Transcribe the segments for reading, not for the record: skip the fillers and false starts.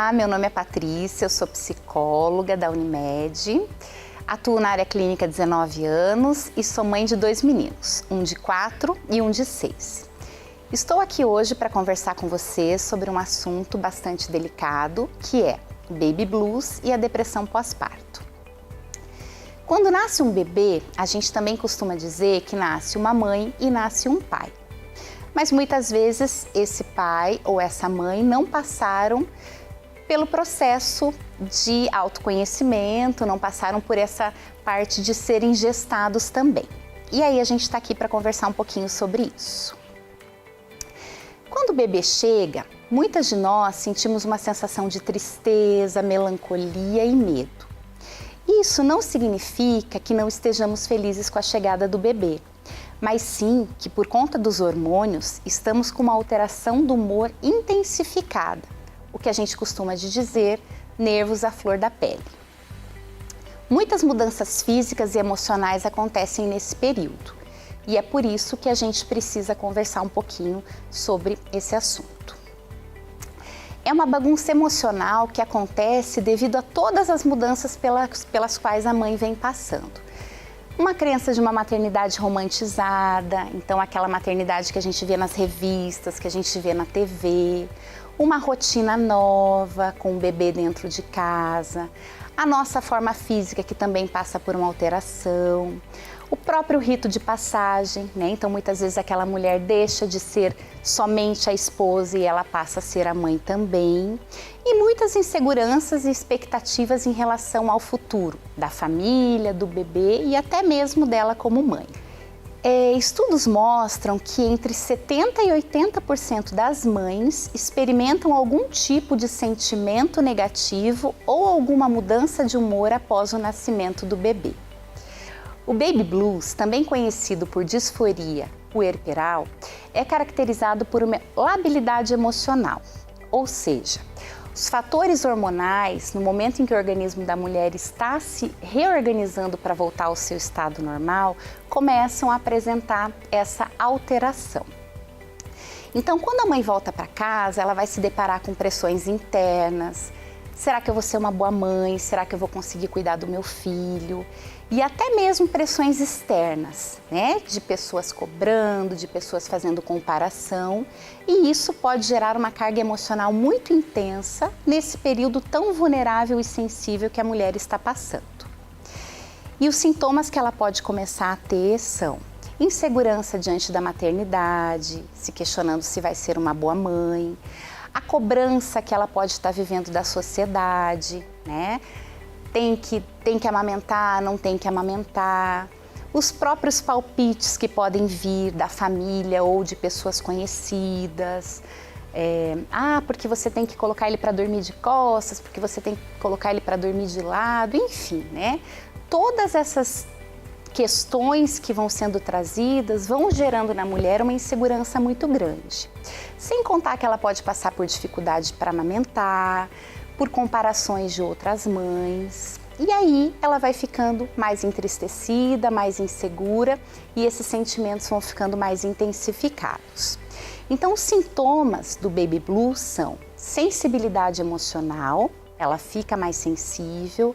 Olá, meu nome é Patrícia, eu sou psicóloga da Unimed, atuo na área clínica há 19 anos e sou mãe de 2 meninos, um de 4 e um de 6. Estou aqui hoje para conversar com você sobre um assunto bastante delicado, que é o baby blues e a depressão pós-parto. Quando nasce um bebê, a gente também costuma dizer que nasce uma mãe e nasce um pai. Mas muitas vezes esse pai ou essa mãe não passaram pelo processo de autoconhecimento, não passaram por essa parte de serem gestados também. E aí a gente está aqui para conversar um pouquinho sobre isso. Quando o bebê chega, muitas de nós sentimos uma sensação de tristeza, melancolia e medo. Isso não significa que não estejamos felizes com a chegada do bebê, mas sim que por conta dos hormônios estamos com uma alteração do humor intensificada, o que a gente costuma de dizer nervos à flor da pele. Muitas mudanças físicas e emocionais acontecem nesse período e é por isso que a gente precisa conversar um pouquinho sobre esse assunto. É uma bagunça emocional que acontece devido a todas as mudanças pelas quais a mãe vem passando. Uma crença de uma maternidade romantizada, então aquela maternidade que a gente vê nas revistas, que a gente vê na TV, uma rotina nova com o bebê dentro de casa, a nossa forma física que também passa por uma alteração, o próprio rito de passagem, né? Então muitas vezes aquela mulher deixa de ser somente a esposa e ela passa a ser a mãe também. E muitas inseguranças e expectativas em relação ao futuro da família, do bebê e até mesmo dela como mãe. Estudos mostram que entre 70% e 80% das mães experimentam algum tipo de sentimento negativo ou alguma mudança de humor após o nascimento do bebê. O baby blues, também conhecido por disforia puerperal, é caracterizado por uma labilidade emocional, ou seja, os fatores hormonais, no momento em que o organismo da mulher está se reorganizando para voltar ao seu estado normal, começam a apresentar essa alteração. Então, quando a mãe volta para casa, ela vai se deparar com pressões internas. Será que eu vou ser uma boa mãe? Será que eu vou conseguir cuidar do meu filho? E até mesmo pressões externas, né? De pessoas cobrando, de pessoas fazendo comparação. E isso pode gerar uma carga emocional muito intensa nesse período tão vulnerável e sensível que a mulher está passando. E os sintomas que ela pode começar a ter são insegurança diante da maternidade, se questionando se vai ser uma boa mãe, a cobrança que ela pode estar vivendo da sociedade, né? Tem que amamentar, não tem que amamentar. Os próprios palpites que podem vir da família ou de pessoas conhecidas. Porque você tem que colocar ele para dormir de costas, porque você tem que colocar ele para dormir de lado, enfim, né? Todas essas questões que vão sendo trazidas vão gerando na mulher uma insegurança muito grande. Sem contar que ela pode passar por dificuldade para amamentar, por comparações de outras mães. E aí ela vai ficando mais entristecida, mais insegura e esses sentimentos vão ficando mais intensificados. Então os sintomas do baby blues são sensibilidade emocional, ela fica mais sensível,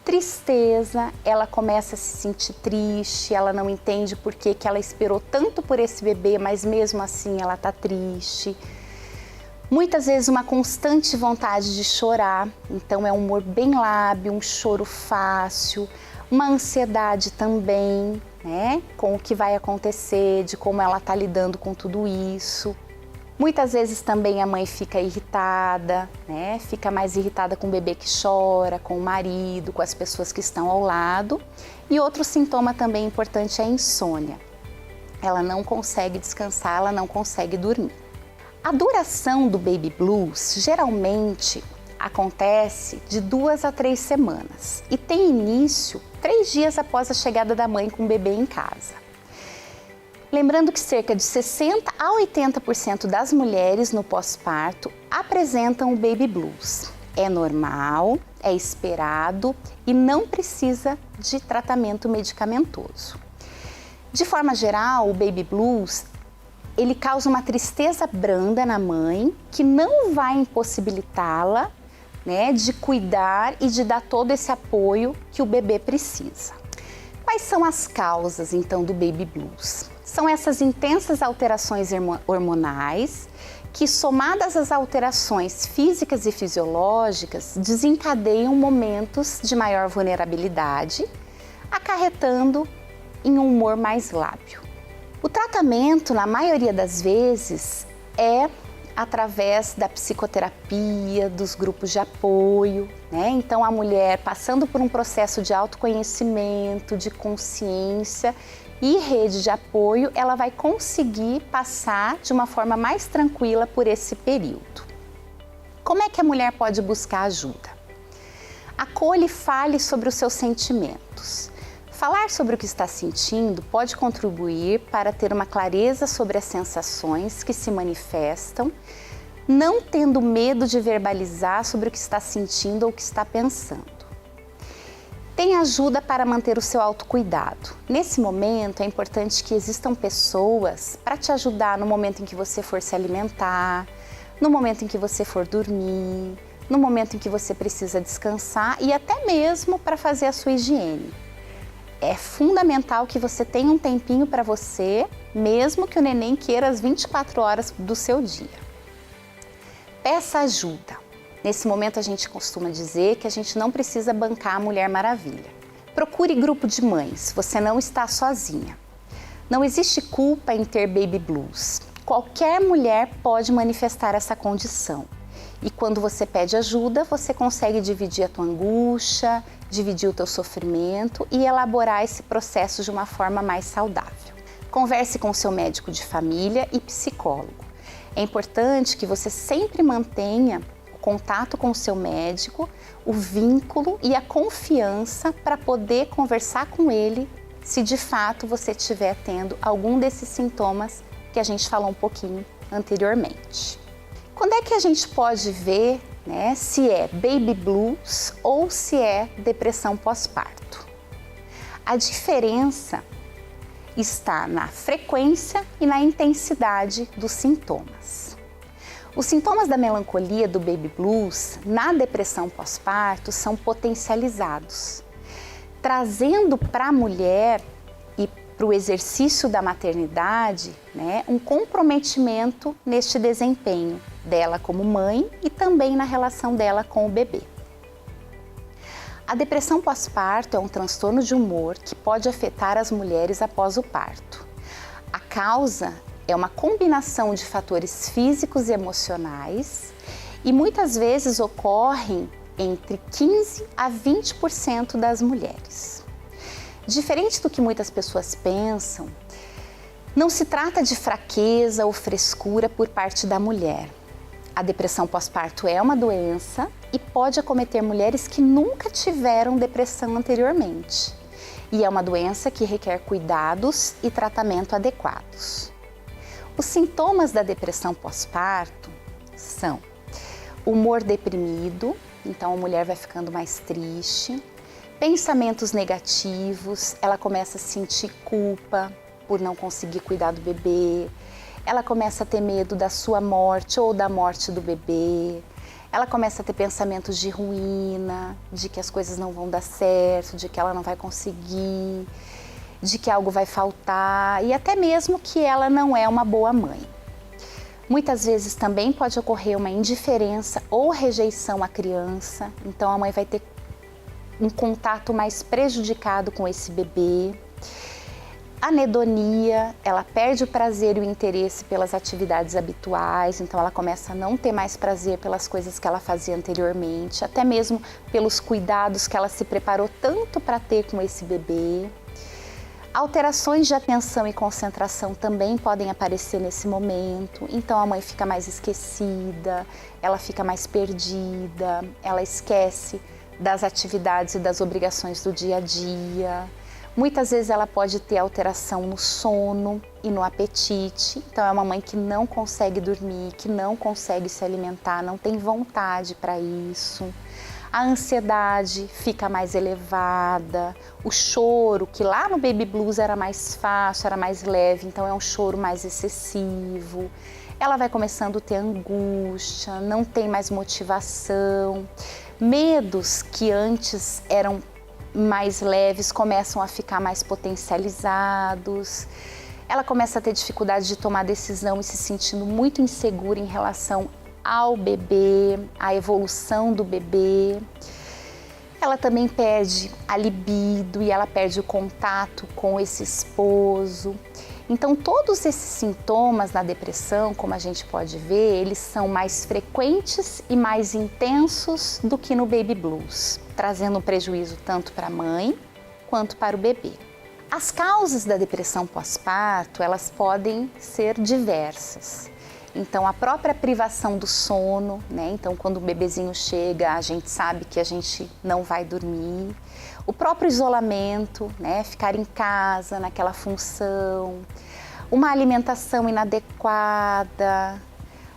tristeza, ela começa a se sentir triste, ela não entende por que ela esperou tanto por esse bebê, mas mesmo assim ela está triste. Muitas vezes uma constante vontade de chorar, então é um humor bem lábil, um choro fácil, uma ansiedade também, né, com o que vai acontecer, de como ela está lidando com tudo isso. Muitas vezes também a mãe fica irritada, né, fica mais irritada com o bebê que chora, com o marido, com as pessoas que estão ao lado. E outro sintoma também importante é a insônia. Ela não consegue descansar, ela não consegue dormir. A duração do baby blues geralmente acontece de 2 a 3 semanas e tem início 3 dias após a chegada da mãe com o bebê em casa. Lembrando que cerca de 60% a 80% das mulheres no pós-parto apresentam o baby blues. É normal, é esperado e não precisa de tratamento medicamentoso. De forma geral, o baby blues ele causa uma tristeza branda na mãe que não vai impossibilitá-la né, de cuidar e de dar todo esse apoio que o bebê precisa. Quais são as causas, então, do baby blues? São essas intensas alterações hormonais que, somadas às alterações físicas e fisiológicas, desencadeiam momentos de maior vulnerabilidade, acarretando em um humor mais lábil. O tratamento, na maioria das vezes, é através da psicoterapia, dos grupos de apoio, né? Então a mulher, passando por um processo de autoconhecimento, de consciência e rede de apoio, ela vai conseguir passar de uma forma mais tranquila por esse período. Como é que a mulher pode buscar ajuda? Acolha e fale sobre os seus sentimentos. Falar sobre o que está sentindo pode contribuir para ter uma clareza sobre as sensações que se manifestam, não tendo medo de verbalizar sobre o que está sentindo ou o que está pensando. Tem ajuda para manter o seu autocuidado. Nesse momento é importante que existam pessoas para te ajudar no momento em que você for se alimentar, no momento em que você for dormir, no momento em que você precisa descansar e até mesmo para fazer a sua higiene. É fundamental que você tenha um tempinho para você, mesmo que o neném queira as 24 horas do seu dia. Peça ajuda. Nesse momento a gente costuma dizer que a gente não precisa bancar a Mulher Maravilha. Procure grupo de mães, você não está sozinha. Não existe culpa em ter baby blues. Qualquer mulher pode manifestar essa condição. E quando você pede ajuda, você consegue dividir a tua angústia, dividir o teu sofrimento e elaborar esse processo de uma forma mais saudável. Converse com seu médico de família e psicólogo. É importante que você sempre mantenha o contato com o seu médico, o vínculo e a confiança para poder conversar com ele se de fato você estiver tendo algum desses sintomas que a gente falou um pouquinho anteriormente. Quando é que a gente pode ver, né, se é baby blues ou se é depressão pós-parto? A diferença está na frequência e na intensidade dos sintomas. Os sintomas da melancolia do baby blues na depressão pós-parto são potencializados, trazendo para a mulher e para o exercício da maternidade, né, um comprometimento neste desempenho dela como mãe e também na relação dela com o bebê. A depressão pós-parto é um transtorno de humor que pode afetar as mulheres após o parto. A causa é uma combinação de fatores físicos e emocionais e muitas vezes ocorrem entre 15% a 20% das mulheres. Diferente do que muitas pessoas pensam, não se trata de fraqueza ou frescura por parte da mulher. A depressão pós-parto é uma doença e pode acometer mulheres que nunca tiveram depressão anteriormente. E é uma doença que requer cuidados e tratamento adequados. Os sintomas da depressão pós-parto são humor deprimido, então a mulher vai ficando mais triste, pensamentos negativos, ela começa a sentir culpa por não conseguir cuidar do bebê, ela começa a ter medo da sua morte ou da morte do bebê, ela começa a ter pensamentos de ruína, de que as coisas não vão dar certo, de que ela não vai conseguir, de que algo vai faltar e até mesmo que ela não é uma boa mãe. Muitas vezes também pode ocorrer uma indiferença ou rejeição à criança, então a mãe vai ter um contato mais prejudicado com esse bebê. Anedonia, ela perde o prazer e o interesse pelas atividades habituais, então ela começa a não ter mais prazer pelas coisas que ela fazia anteriormente, até mesmo pelos cuidados que ela se preparou tanto para ter com esse bebê. Alterações de atenção e concentração também podem aparecer nesse momento, então a mãe fica mais esquecida, ela fica mais perdida, ela esquece das atividades e das obrigações do dia a dia. Muitas vezes ela pode ter alteração no sono e no apetite, então é uma mãe que não consegue dormir, que não consegue se alimentar, não tem vontade para isso. A ansiedade fica mais elevada, o choro, que lá no baby blues era mais fácil, era mais leve, então é um choro mais excessivo. ela vai começando a ter angústia, não tem mais motivação, medos que antes eram mais leves começam a ficar mais potencializados. Ela começa a ter dificuldade de tomar decisão e se sentindo muito insegura em relação ao bebê, à evolução do bebê. Ela também perde a libido e ela perde o contato com esse esposo. Então, todos esses sintomas na depressão, como a gente pode ver, eles são mais frequentes e mais intensos do que no baby blues, trazendo um prejuízo tanto para a mãe quanto para o bebê. As causas da depressão pós-parto, elas podem ser diversas. Então, a própria privação do sono, né? Então, quando o bebezinho chega, a gente sabe que a gente não vai dormir. O próprio isolamento, né? Ficar em casa, naquela função. Uma alimentação inadequada.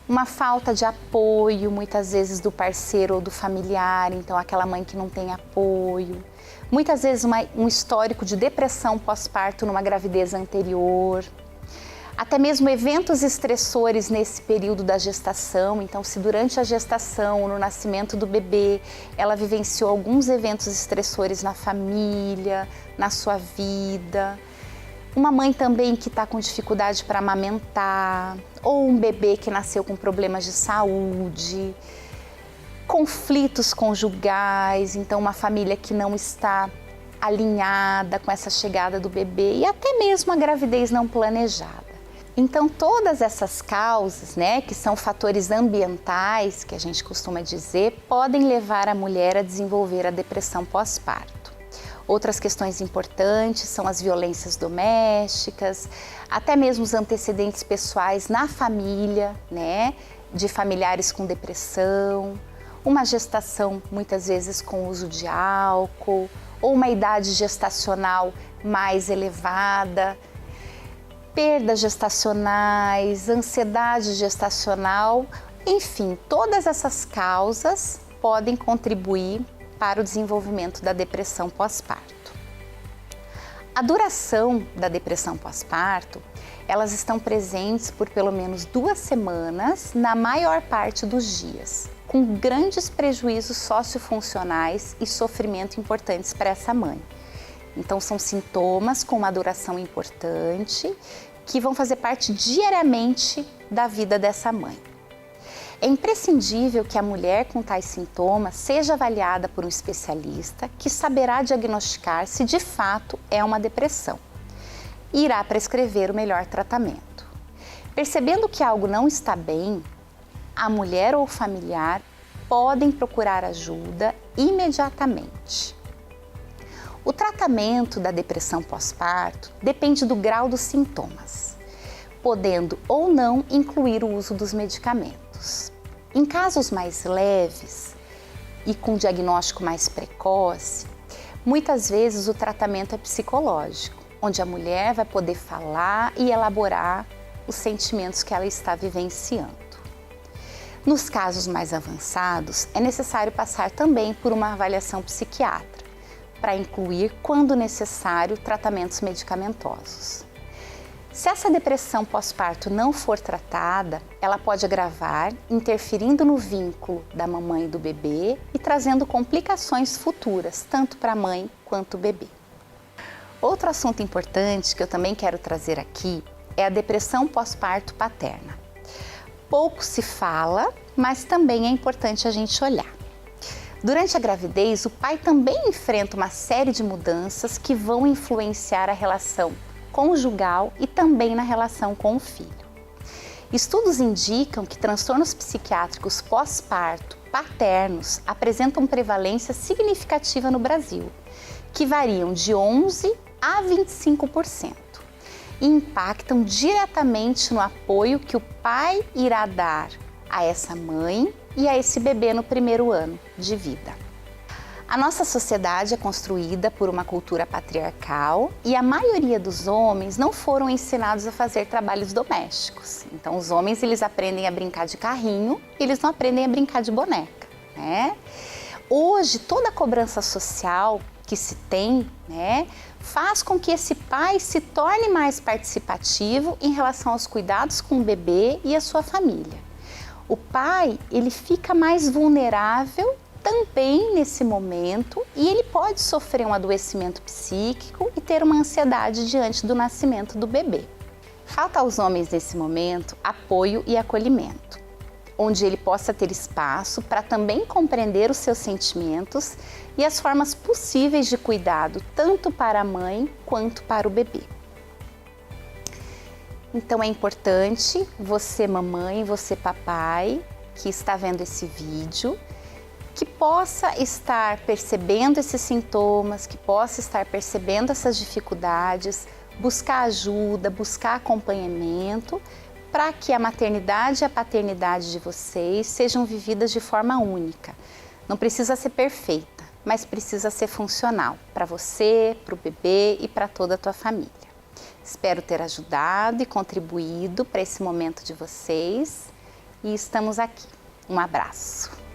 Uma falta de apoio, muitas vezes, do parceiro ou do familiar. Então, aquela mãe que não tem apoio. Muitas vezes, um histórico de depressão pós-parto numa gravidez anterior. Até mesmo eventos estressores nesse período da gestação. Então, se durante a gestação, no nascimento do bebê, ela vivenciou alguns eventos estressores na família, na sua vida. Uma mãe também que está com dificuldade para amamentar, ou um bebê que nasceu com problemas de saúde, conflitos conjugais, então uma família que não está alinhada com essa chegada do bebê e até mesmo a gravidez não planejada. Então, todas essas causas, né, que são fatores ambientais, que a gente costuma dizer, podem levar a mulher a desenvolver a depressão pós-parto. Outras questões importantes são as violências domésticas, até mesmo os antecedentes pessoais na família, né, de familiares com depressão, uma gestação muitas vezes com uso de álcool, ou uma idade gestacional mais elevada, perdas gestacionais, ansiedade gestacional, enfim, todas essas causas podem contribuir para o desenvolvimento da depressão pós-parto. A duração da depressão pós-parto, elas estão presentes por pelo menos 2 semanas na maior parte dos dias, com grandes prejuízos sociofuncionais e sofrimento importantes para essa mãe. Então, são sintomas com uma duração importante que vão fazer parte diariamente da vida dessa mãe. É imprescindível que a mulher com tais sintomas seja avaliada por um especialista que saberá diagnosticar se de fato é uma depressão e irá prescrever o melhor tratamento. Percebendo que algo não está bem, a mulher ou o familiar podem procurar ajuda imediatamente. O tratamento da depressão pós-parto depende do grau dos sintomas, podendo ou não incluir o uso dos medicamentos. Em casos mais leves e com diagnóstico mais precoce, muitas vezes o tratamento é psicológico, onde a mulher vai poder falar e elaborar os sentimentos que ela está vivenciando. Nos casos mais avançados, é necessário passar também por uma avaliação psiquiátrica, para incluir, quando necessário, tratamentos medicamentosos. Se essa depressão pós-parto não for tratada, ela pode agravar, interferindo no vínculo da mamãe e do bebê e trazendo complicações futuras, tanto para a mãe quanto o bebê. Outro assunto importante que eu também quero trazer aqui é a depressão pós-parto paterna. Pouco se fala, mas também é importante a gente olhar. Durante a gravidez, o pai também enfrenta uma série de mudanças que vão influenciar a relação conjugal e também na relação com o filho. Estudos indicam que transtornos psiquiátricos pós-parto paternos apresentam prevalência significativa no Brasil, que variam de 11% a 25%, e impactam diretamente no apoio que o pai irá dar a essa mãe e a esse bebê no primeiro ano de vida. A nossa sociedade é construída por uma cultura patriarcal e a maioria dos homens não foram ensinados a fazer trabalhos domésticos. Então, os homens eles aprendem a brincar de carrinho, eles não aprendem a brincar de boneca, né? Hoje, toda a cobrança social que se tem, né, faz com que esse pai se torne mais participativo em relação aos cuidados com o bebê e a sua família. O pai, ele fica mais vulnerável também nesse momento e ele pode sofrer um adoecimento psíquico e ter uma ansiedade diante do nascimento do bebê. Falta aos homens nesse momento apoio e acolhimento, onde ele possa ter espaço para também compreender os seus sentimentos e as formas possíveis de cuidado, tanto para a mãe quanto para o bebê. Então é importante você, mamãe, você, papai, que está vendo esse vídeo, que possa estar percebendo esses sintomas, que possa estar percebendo essas dificuldades, buscar ajuda, buscar acompanhamento, para que a maternidade e a paternidade de vocês sejam vividas de forma única. Não precisa ser perfeita, mas precisa ser funcional para você, para o bebê e para toda a tua família. Espero ter ajudado e contribuído para esse momento de vocês e estamos aqui. Um abraço.